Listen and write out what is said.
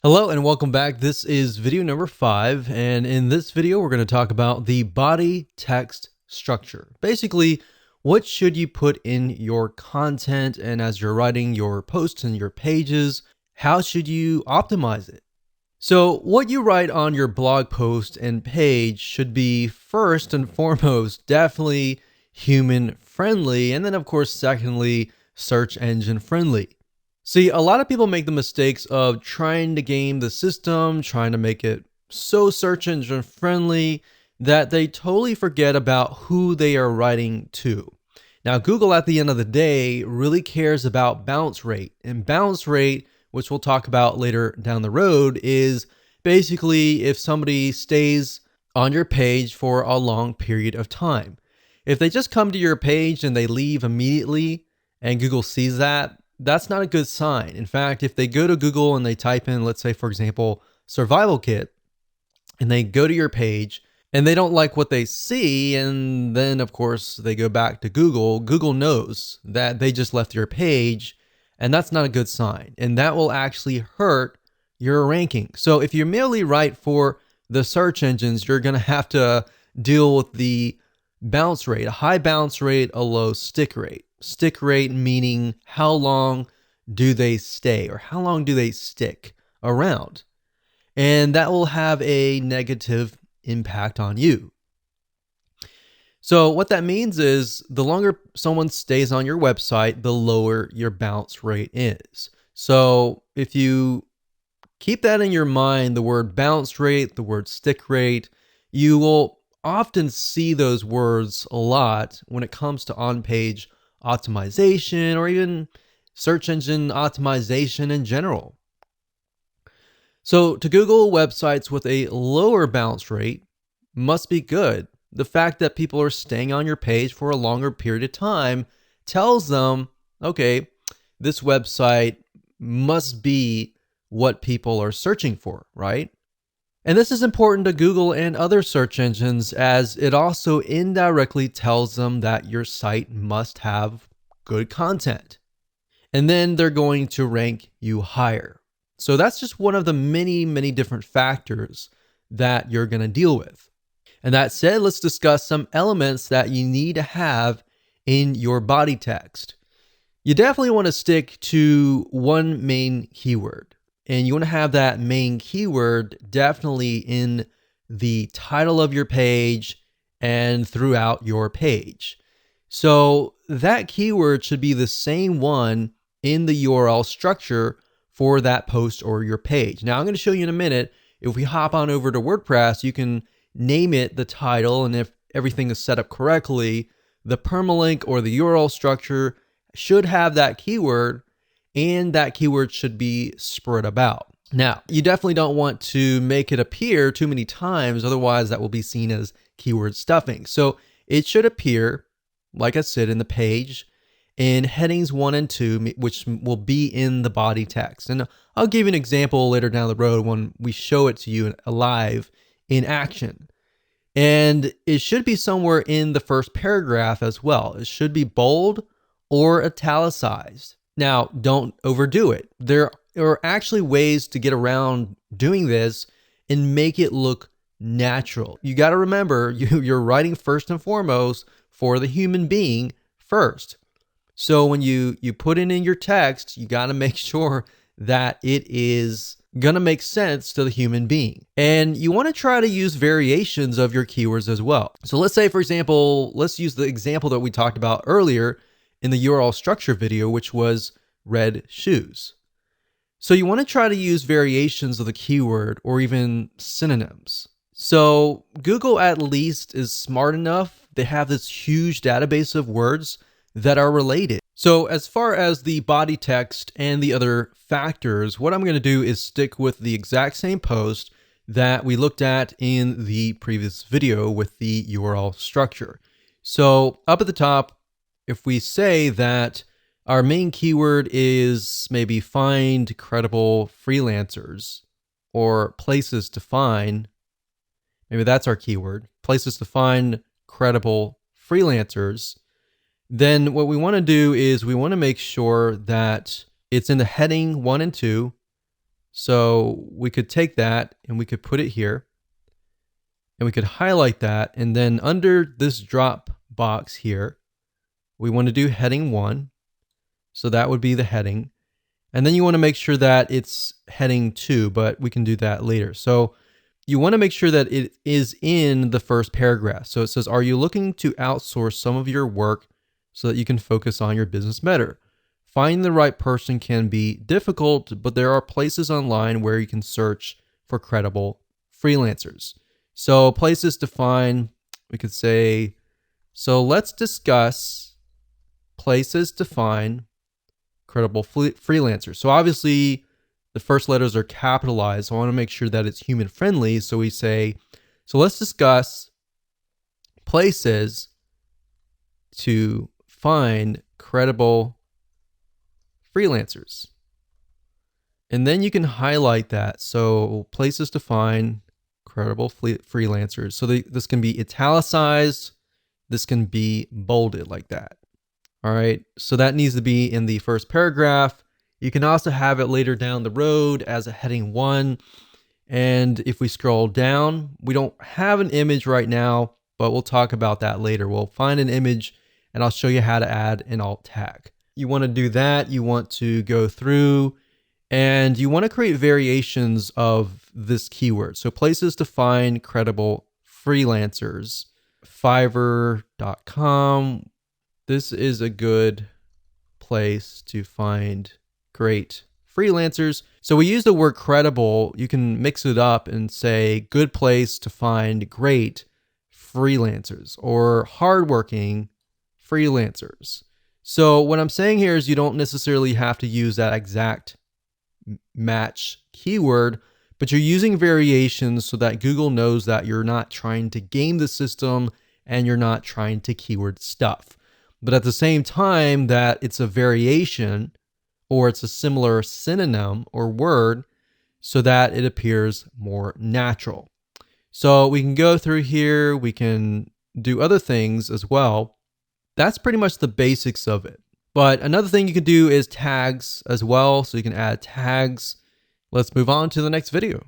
Hello and welcome back. This is video number 5, and in this video we're going to talk about the body text structure. Basically, what should you put in your content, and as you're writing your posts and your pages, how should you optimize it? So what you write on your blog post and page should be first and foremost definitely human friendly, and then of course secondly search engine friendly. See, a lot of people make the mistakes of trying to game the system, trying to make it so search engine friendly that they totally forget about who they are writing to. Now, Google at the end of the day really cares about bounce rate, and bounce rate, which we'll talk about later down the road, is basically if somebody stays on your page for a long period of time. If they just come to your page and they leave immediately and Google sees that, that's not a good sign. In fact, if they go to Google and they type in, let's say, for example, survival kit, and they go to your page and they don't like what they see, and then of course they go back to Google, Google knows that they just left your page, and that's not a good sign. And that will actually hurt your ranking. So if you merely write for the search engines, you're going to have to deal with the bounce rate, a high bounce rate, a low stick rate. Stick rate meaning how long do they stay, or how long do they stick around? And that will have a negative impact on you. So what that means is the longer someone stays on your website, the lower your bounce rate is. So if you keep that in your mind, the word bounce rate, the word stick rate, you will often see those words a lot when it comes to on-page optimization or even search engine optimization in general. So to Google, websites with a lower bounce rate must be good. The fact that people are staying on your page for a longer period of time tells them, okay, this website must be what people are searching for, right? And this is important to Google and other search engines, as it also indirectly tells them that your site must have good content. And then they're going to rank you higher. So that's just one of the many, many different factors that you're going to deal with. And that said, let's discuss some elements that you need to have in your body text. You definitely want to stick to one main keyword. And you want to have that main keyword definitely in the title of your page and throughout your page. So that keyword should be the same one in the URL structure for that post or your page. Now I'm going to show you in a minute. If we hop on over to WordPress, you can name it the title, and if everything is set up correctly, the permalink or the URL structure should have that keyword, and that keyword should be spread about. Now, you definitely don't want to make it appear too many times, otherwise that will be seen as keyword stuffing. So it should appear, like I said, in the page in headings 1 and 2, which will be in the body text. And I'll give you an example later down the road when we show it to you live in action. And it should be somewhere in the first paragraph as well. It should be bold or italicized. Now, don't overdo it. There are actually ways to get around doing this and make it look natural. You got to remember, you're writing first and foremost for the human being first. So when you put it in your text, you got to make sure that it is going to make sense to the human being. And you want to try to use variations of your keywords as well. So let's say, for example, let's use the example that we talked about earlier in the URL structure video, which was red shoes. So you want to try to use variations of the keyword or even synonyms. So Google at least is smart enough. They have this huge database of words that are related. So as far as the body text and the other factors, what I'm going to do is stick with the exact same post that we looked at in the previous video with the URL structure. So up at the top, if we say that our main keyword is maybe find credible freelancers or places to find, maybe that's our keyword, places to find credible freelancers, then what we want to do is we want to make sure that it's in the heading 1 and 2. So we could take that and we could put it here and we could highlight that. And then under this drop box here, we want to do heading 1. So that would be the heading. And then you want to make sure that it's heading 2, but we can do that later. So you want to make sure that it is in the first paragraph. So it says, are you looking to outsource some of your work so that you can focus on your business better? Finding the right person can be difficult, but there are places online where you can search for credible freelancers. So places to find, we could say, so let's discuss places to find credible freelancers. So obviously the first letters are capitalized. So I want to make sure that it's human friendly. So we say, so let's discuss places to find credible freelancers. And then you can highlight that. So places to find credible freelancers. So this can be italicized. This can be bolded like that. All right. So that needs to be in the first paragraph. You can also have it later down the road as a heading 1. And if we scroll down, we don't have an image right now, but we'll talk about that later. We'll find an image and I'll show you how to add an alt tag. You want to do that. You want to go through and you want to create variations of this keyword. So places to find credible freelancers, Fiverr.com. This is a good place to find great freelancers. So we use the word credible. You can mix it up and say good place to find great freelancers or hardworking freelancers. So what I'm saying here is you don't necessarily have to use that exact match keyword, but you're using variations so that Google knows that you're not trying to game the system and you're not trying to keyword stuff. But at the same time that it's a variation or it's a similar synonym or word so that it appears more natural. So we can go through here, we can do other things as well. That's pretty much the basics of it. But another thing you can do is tags as well. So you can add tags. Let's move on to the next video.